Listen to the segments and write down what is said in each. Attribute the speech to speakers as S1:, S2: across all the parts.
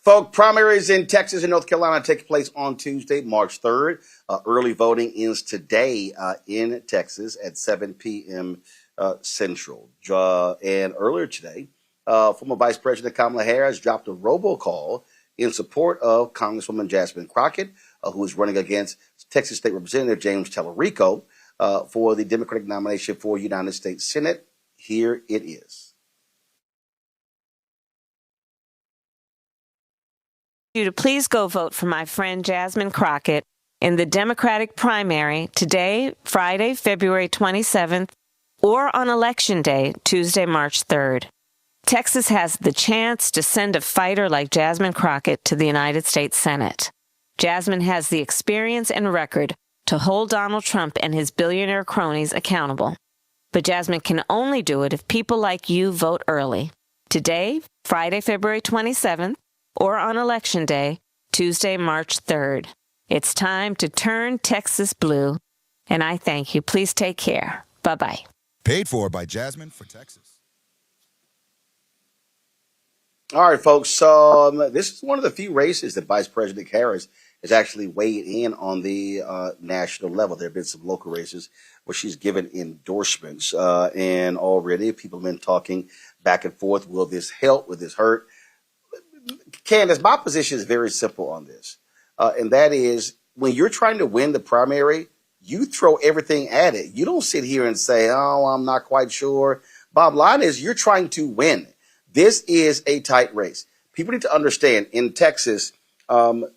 S1: Folk, primaries in Texas and North Carolina take place on Tuesday, March 3rd. Early voting ends today in Texas at 7 p.m. Central. And earlier today, former Vice President Kamala Harris dropped a robocall in support of Congresswoman Jasmine Crockett, who is running against Texas State Representative James Tallarico for the Democratic nomination for United States Senate. Here it is.
S2: You to please go vote for my friend Jasmine Crockett in the Democratic primary today, Friday, February 27th, or on Election Day, Tuesday, March 3rd. Texas has the chance to send a fighter like Jasmine Crockett to the United States Senate. Jasmine has the experience and record to hold Donald Trump and his billionaire cronies accountable. But Jasmine can only do it if people like you vote early. Today, Friday, February 27th, or on Election Day, Tuesday, March 3rd. It's time to turn Texas blue, and I thank you. Please take care. Bye-bye.
S3: Paid for by Jasmine for Texas.
S1: All right, folks. This is one of the few races that Vice President Harris has actually weighed in on the national level. There have been some local races where she's given endorsements, and already people have been talking back and forth. Will this help? Will this hurt? Candace, my position is very simple on this, and that is when you're trying to win the primary, you throw everything at it. You don't sit here and say, oh, I'm not quite sure. Bottom line is you're trying to win. This is a tight race. People need to understand in Texas,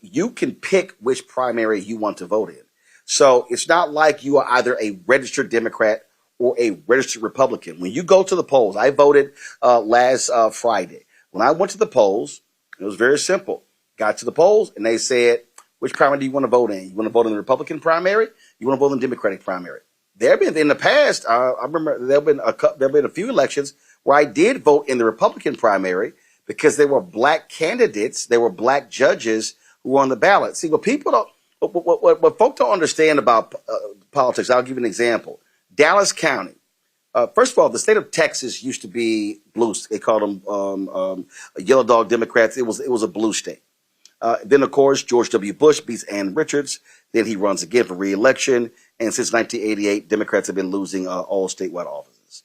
S1: you can pick which primary you want to vote in. So it's not like you are either a registered Democrat or a registered Republican. When you go to the polls, I voted last Friday. When I went to the polls, it was very simple. Got to the polls, and they said, which primary do you want to vote in? You want to vote in the Republican primary? You want to vote in the Democratic primary? There have been, in the past, I remember there have been a few elections where I did vote in the Republican primary because there were black candidates, there were black judges who were on the ballot. See, what people don't, what folk don't understand about politics, I'll give you an example. Dallas County. First of all, the state of Texas used to be blue. They called them yellow dog Democrats. It was a blue state. Then, of course, George W. Bush beats Ann Richards. Then he runs again for re-election. And since 1988, Democrats have been losing all statewide offices.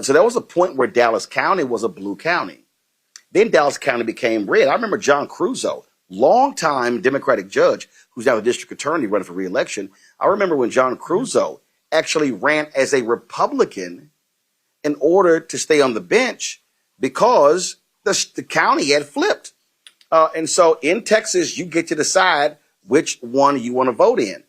S1: So there was a point where Dallas County was a blue county. Then Dallas County became red. I remember John Cruzo, longtime Democratic judge, who's now the district attorney running for re-election. I remember when John Cruzo actually ran as a Republican in order to stay on the bench because the county had flipped. And so in Texas, you get to decide which one you want to vote in.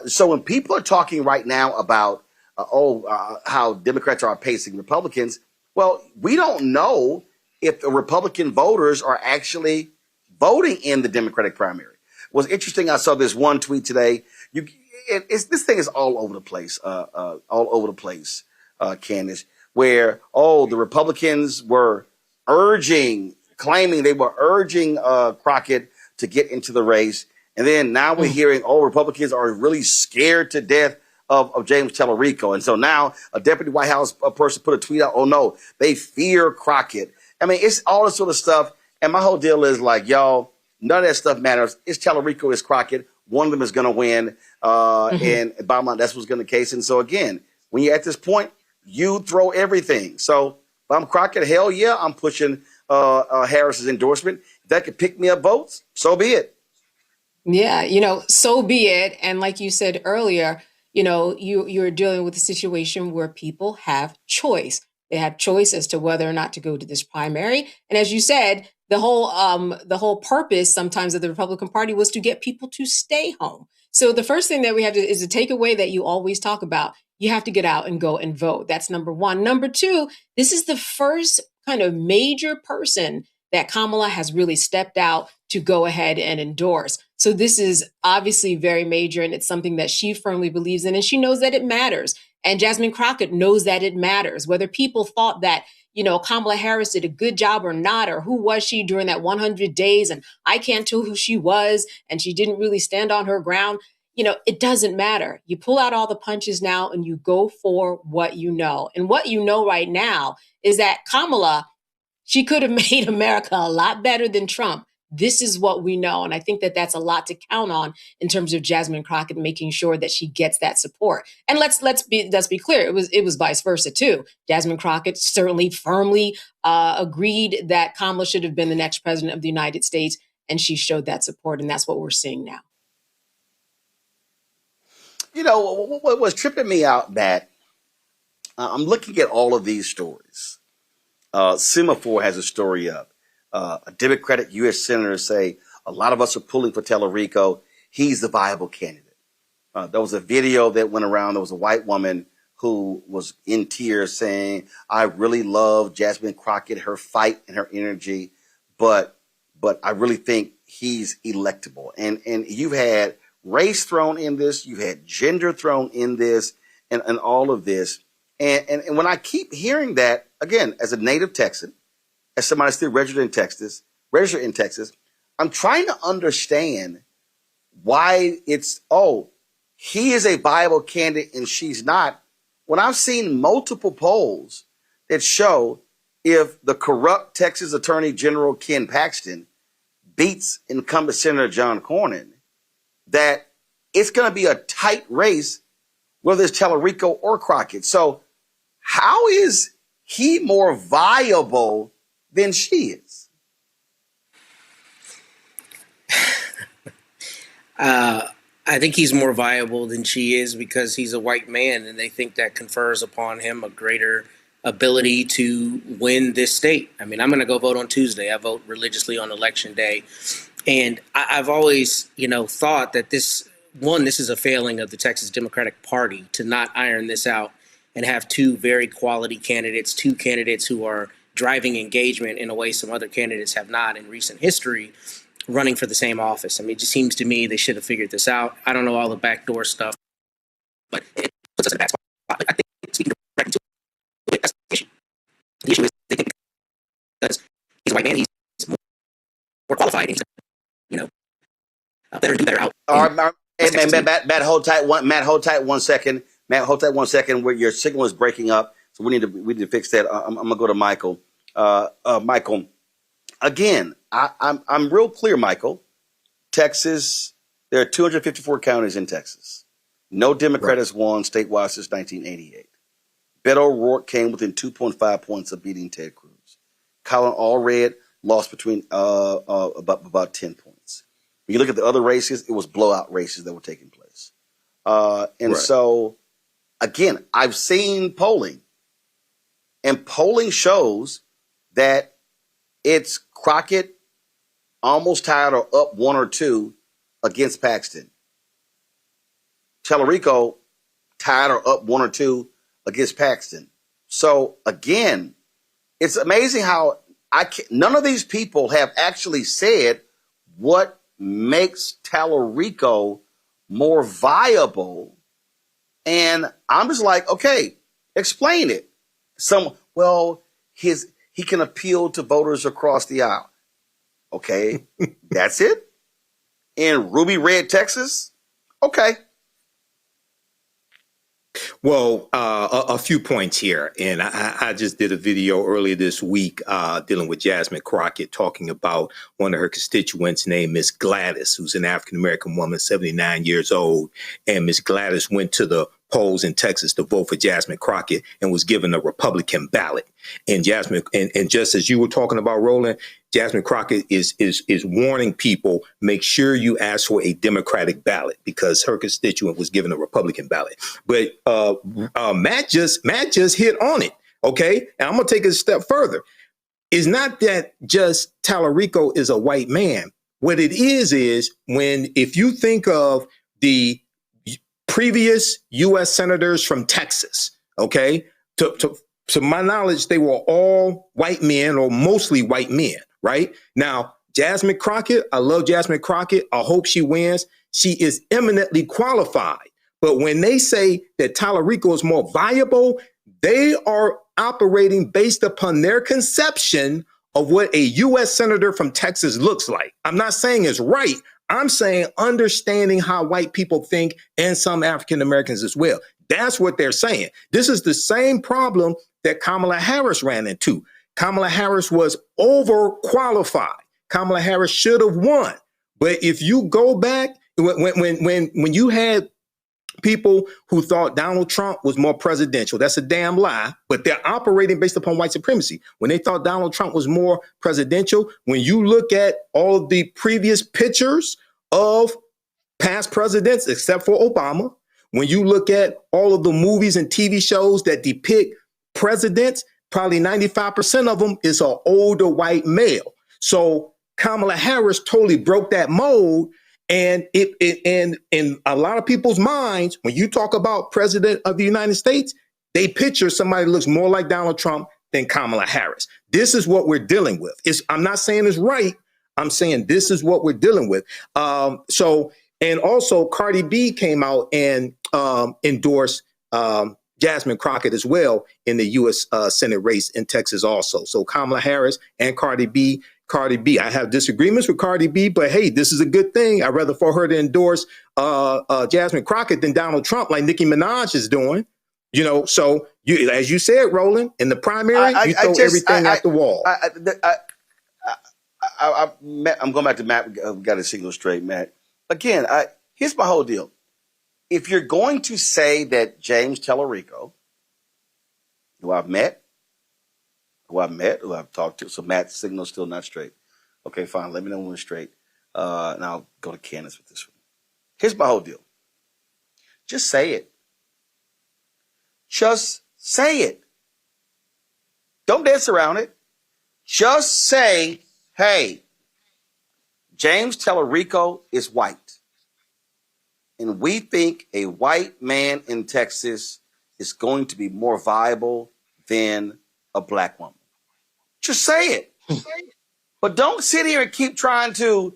S1: So when people are talking right now about, how Democrats are outpacing Republicans, well, we don't know if the Republican voters are actually voting in the Democratic primary. It was interesting. I saw this one tweet today. This thing is all over the place, Candace, where, the Republicans were claiming they were urging Crockett to get into the race. And then now we're hearing, Republicans are really scared to death of James Tallarico. And so now a deputy White House person put a tweet out, oh, no, they fear Crockett. I mean, it's all this sort of stuff. And my whole deal is like, y'all, none of that stuff matters. It's Tallarico, it's Crockett. One of them is going to win. And bottom line, that's what's going to be the case. And so, again, when you're at this point, you throw everything. So if I'm Crockett, hell yeah, I'm pushing Harris's endorsement. If that could pick me up votes, so be it.
S4: Yeah, so be it. And like you said earlier, you're dealing with a situation where people have choice. They have choice as to whether or not to go to this primary. And as you said, the whole purpose sometimes of the Republican Party was to get people to stay home. So the first thing that we have to is the takeaway that you always talk about. You have to get out and go and vote. That's number one. Number two, this is the first kind of major person that Kamala has really stepped out to go ahead and endorse. So this is obviously very major, and it's something that she firmly believes in, and she knows that it matters. And Jasmine Crockett knows that it matters. Whether people thought that, Kamala Harris did a good job or not, or who was she during that 100 days, and I can't tell who she was, and she didn't really stand on her ground. It doesn't matter. You pull out all the punches now and you go for what you know. And what you know right now is that Kamala, she could have made America a lot better than Trump This is what we know. And I think that that's a lot to count on in terms of Jasmine Crockett making sure that she gets that support. And let's be clear. It was vice versa too. Jasmine Crockett certainly firmly agreed that Kamala should have been the next president of the United States. And she showed that support. And that's what we're seeing now.
S1: You know, what was tripping me out, Matt, I'm looking at all of these stories. Semaphore has a story up. A Democratic U.S. senator say, a lot of us are pulling for Tallarico. He's the viable candidate. There was a video that went around. There was a white woman who was in tears saying, I really love Jasmine Crockett, her fight and her energy, but I really think he's electable. And you've had race thrown in this, you had gender thrown in this, and all of this. And when I keep hearing that, again, as a native Texan, as somebody still registered in Texas, I'm trying to understand why it's, he is a viable candidate and she's not. When I've seen multiple polls that show if the corrupt Texas Attorney General Ken Paxton beats incumbent Senator John Cornyn, that it's going to be a tight race, whether it's Tallarico or Crockett. So how is he more viable than she is?
S5: I think he's more viable than she is because he's a white man, and they think that confers upon him a greater ability to win this state. I mean, I'm going to go vote on Tuesday. I vote religiously on Election Day. And I've always, thought that this is a failing of the Texas Democratic Party to not iron this out and have two very quality candidates, two candidates who are driving engagement in a way some other candidates have not in recent history, running for the same office. I mean, it just seems to me they should have figured this out. I don't know all the backdoor stuff, but it puts us in a bad spot. I think speaking directly to it, that's the issue. The issue is they think because he's a white man, he's more qualified, and he's better to do better out.
S1: All right, Matt, hold tight one second. Matt, hold tight 1 second. Where your signal is breaking up, so we need to fix that. I'm gonna go to Michael. Michael, again, I'm real clear, Michael. Texas, there are 254 counties in Texas. No Democrat has won statewide since 1988. Beto O'Rourke came within 2.5 points of beating Ted Cruz. Colin Allred lost between about 10 points. When you look at the other races, it was blowout races that were taking place. So, again, I've seen polling, and polling shows that it's Crockett almost tied or up 1 or 2 against Paxton. Tallarico tied or up 1 or 2 against Paxton. So, again, it's amazing how none of these people have actually said what makes Tallarico more viable. And I'm just like, okay, explain it. He can appeal to voters across the aisle. Okay, that's it? In Ruby Red, Texas? Okay.
S6: Well, a few points here. And I just did a video earlier this week dealing with Jasmine Crockett, talking about one of her constituents named Miss Gladys, who's an African-American woman, 79 years old. And Miss Gladys went to the polls in Texas to vote for Jasmine Crockett and was given a Republican ballot. And Jasmine, and just as you were talking about, Roland, Jasmine Crockett is warning people, make sure you ask for a Democratic ballot, because her constituent was given a Republican ballot. But Matt just hit on it. Okay. And I'm going to take it a step further. It's not that just Tallarico is a white man. What it is if you think of the previous U.S. senators from Texas, okay, to my knowledge, they were all white men or mostly white men, right? Now, Jasmine Crockett, I love Jasmine Crockett. I hope she wins. She is eminently qualified. But when they say that Tallarico is more viable, they are operating based upon their conception of what a U.S. senator from Texas looks like. I'm not saying it's right. I'm saying understanding how white people think, and some African Americans as well. That's what they're saying. This is the same problem that Kamala Harris ran into. Kamala Harris was overqualified. Kamala Harris should have won. But if you go back, when you had people who thought Donald Trump was more presidential, that's a damn lie, but they're operating based upon white supremacy. When they thought Donald Trump was more presidential, when you look at all of the previous pictures of past presidents, except for Obama, when you look at all of the movies and TV shows that depict presidents, probably 95% of them is an older white male. So Kamala Harris totally broke that mold. And in a lot of people's minds, when you talk about president of the United States, they picture somebody who looks more like Donald Trump than Kamala Harris. This is what we're dealing with. I'm not saying it's right. I'm saying this is what we're dealing with. And also Cardi B came out and endorsed Jasmine Crockett as well in the U.S. Senate race in Texas also. So Kamala Harris and Cardi B. I have disagreements with Cardi B, but hey, this is a good thing. I'd rather for her to endorse Jasmine Crockett than Donald Trump like Nicki Minaj is doing. You know, so as you said, Roland, in the primary, you throw everything at the wall.
S1: I'm going back to Matt. We got to signal straight, Matt. Again, here's my whole deal. If you're going to say that James Tellerico, who I've talked to, so Matt's signal's still not straight. Okay, fine. Let me know when it's straight. And I'll go to Candace with this one. Here's my whole deal. Just say it. Just say it. Don't dance around it. Just say, hey, James Tellerico is white. And we think a white man in Texas is going to be more viable than a black woman. Just say it. But don't sit here and keep trying to,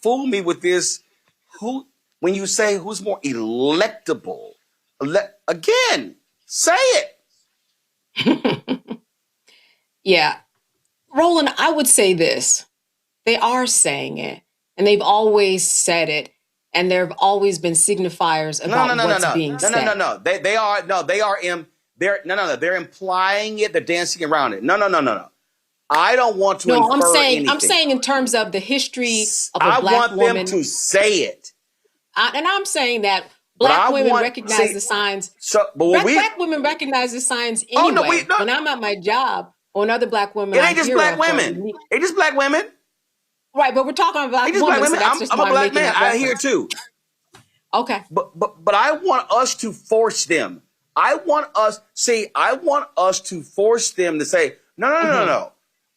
S1: fool me with this. When you say who's more electable, again, say it.
S4: Yeah. Roland, I would say this. They are saying it, and they've always said it, and there have always been signifiers about what's being said.
S1: No. They're implying it. They're dancing around it. No. I don't want to infer anything.
S4: I'm saying in terms of the history of a black woman. I want them
S1: to say it.
S4: And I'm saying that black women recognize the signs. Black women recognize the signs anyway. When I'm at my job, on other black women,
S1: it ain't just black women. It's just black women.
S4: Right, but we're talking about black women. So
S1: I'm a black man. I hear too.
S4: Okay.
S1: But I want us to force them. I want us to force them to say, no.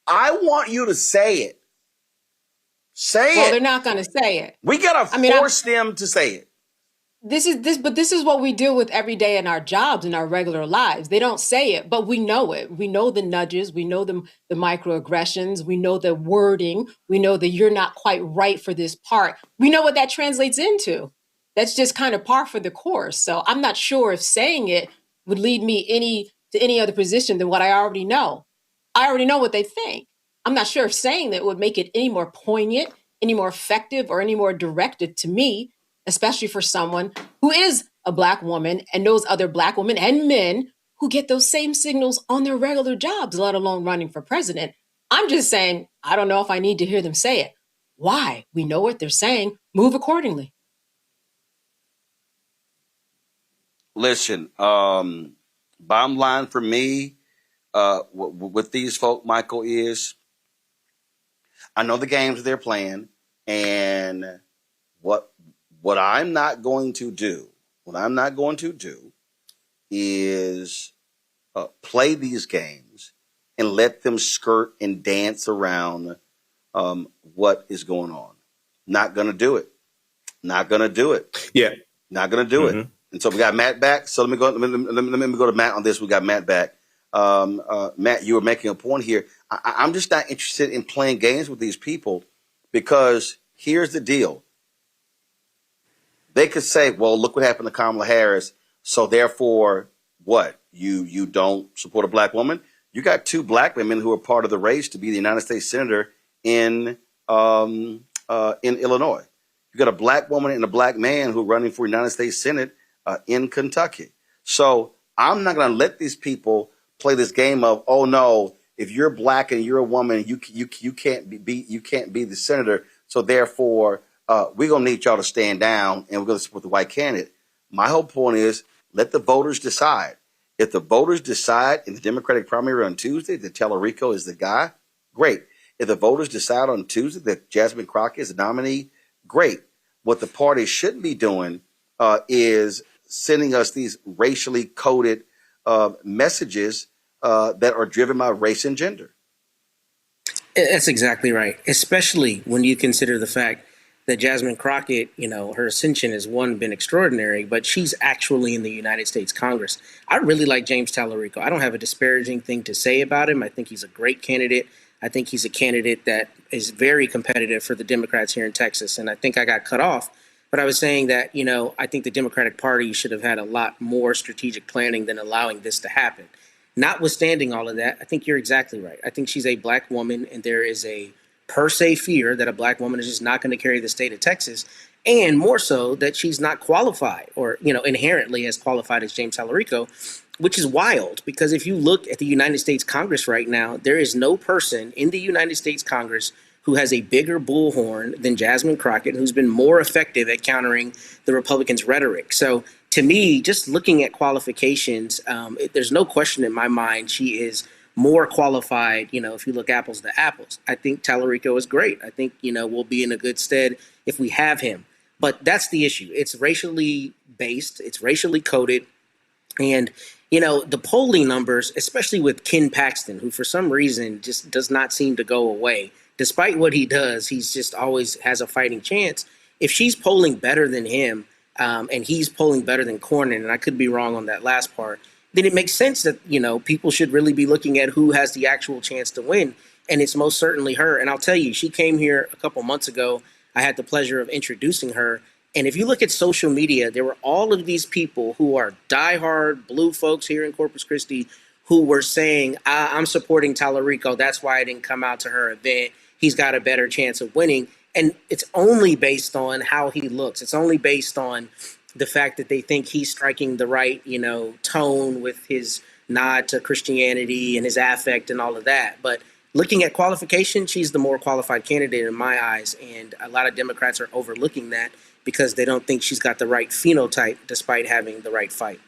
S1: I want you to say it. Say it.
S4: Well, they're not going to say it.
S1: We got to force them to say it.
S4: This is what we deal with every day in our jobs, in our regular lives. They don't say it, but we know it. We know the nudges. We know the microaggressions. We know the wording. We know that you're not quite right for this part. We know what that translates into. That's just kind of par for the course. So I'm not sure if saying it would lead me to any other position than what I already know. I already know what they think. I'm not sure if saying that would make it any more poignant, any more effective, or any more directed to me, especially for someone who is a black woman and knows other black women and men who get those same signals on their regular jobs, let alone running for president. I'm just saying, I don't know if I need to hear them say it. Why? We know what they're saying. Move accordingly.
S1: Listen, bottom line for me, with these folk, Michael, is I know the games they're playing, and what I'm not going to do is play these games and let them skirt and dance around what is going on. Not going to do it.
S6: Yeah.
S1: Not going to do it. And so we got Matt back. So let me go to Matt on this. We got Matt back. Matt, you were making a point here. I'm just not interested in playing games with these people, because here's the deal. They could say, well, look what happened to Kamala Harris. So therefore, what? You don't support a black woman? You got two black women who are part of the race to be the United States Senator in Illinois. You got a black woman and a black man who are running for United States Senate in Kentucky. So I'm not going to let these people play this game of, oh no, if you're black and you're a woman, you can't you can't be the senator. So therefore, we're gonna need y'all to stand down and we're gonna support the white candidate. My whole point is let the voters decide. If the voters decide in the Democratic primary on Tuesday that Tallarico is the guy, great. If the voters decide on Tuesday that Jasmine Crockett is the nominee, great. What the party shouldn't be doing is sending us these racially coded messages that are driven by race and gender.
S5: That's exactly right, especially when you consider the fact that Jasmine Crockett, her ascension has been extraordinary, but she's actually in the United States Congress. I really like James Tallarico. I don't have a disparaging thing to say about him. I think he's a great candidate. I think he's a candidate that is very competitive for the Democrats here in Texas. And I think I got cut off, but I was saying that, I think the Democratic Party should have had a lot more strategic planning than allowing this to happen. Notwithstanding all of that, I think you're exactly right. I think she's a black woman, and there is a per se fear that a black woman is just not going to carry the state of Texas, and more so that she's not qualified or, inherently as qualified as James Tallarico, which is wild because if you look at the United States Congress right now, there is no person in the United States Congress who has a bigger bullhorn than Jasmine Crockett, who's been more effective at countering the Republicans' rhetoric. So to me, just looking at qualifications, there's no question in my mind she is more qualified, if you look apples to apples. I think Tallarico is great. I think, we'll be in a good stead if we have him. But that's the issue. It's racially based. It's racially coded. And, the polling numbers, especially with Ken Paxton, who for some reason just does not seem to go away. Despite what he does, he's just always has a fighting chance. If she's polling better than him and he's polling better than Cornyn, and I could be wrong on that last part, then it makes sense that, people should really be looking at who has the actual chance to win. And it's most certainly her. And I'll tell you, she came here a couple months ago. I had the pleasure of introducing her. And if you look at social media, there were all of these people who are diehard blue folks here in Corpus Christi who were saying, I'm supporting Tallarico. That's why I didn't come out to her event. He's got a better chance of winning. And it's only based on how he looks. It's only based on the fact that they think he's striking the right, tone with his nod to Christianity and his affect and all of that. But looking at qualification, she's the more qualified candidate in my eyes. And a lot of Democrats are overlooking that because they don't think she's got the right phenotype despite having the right fight.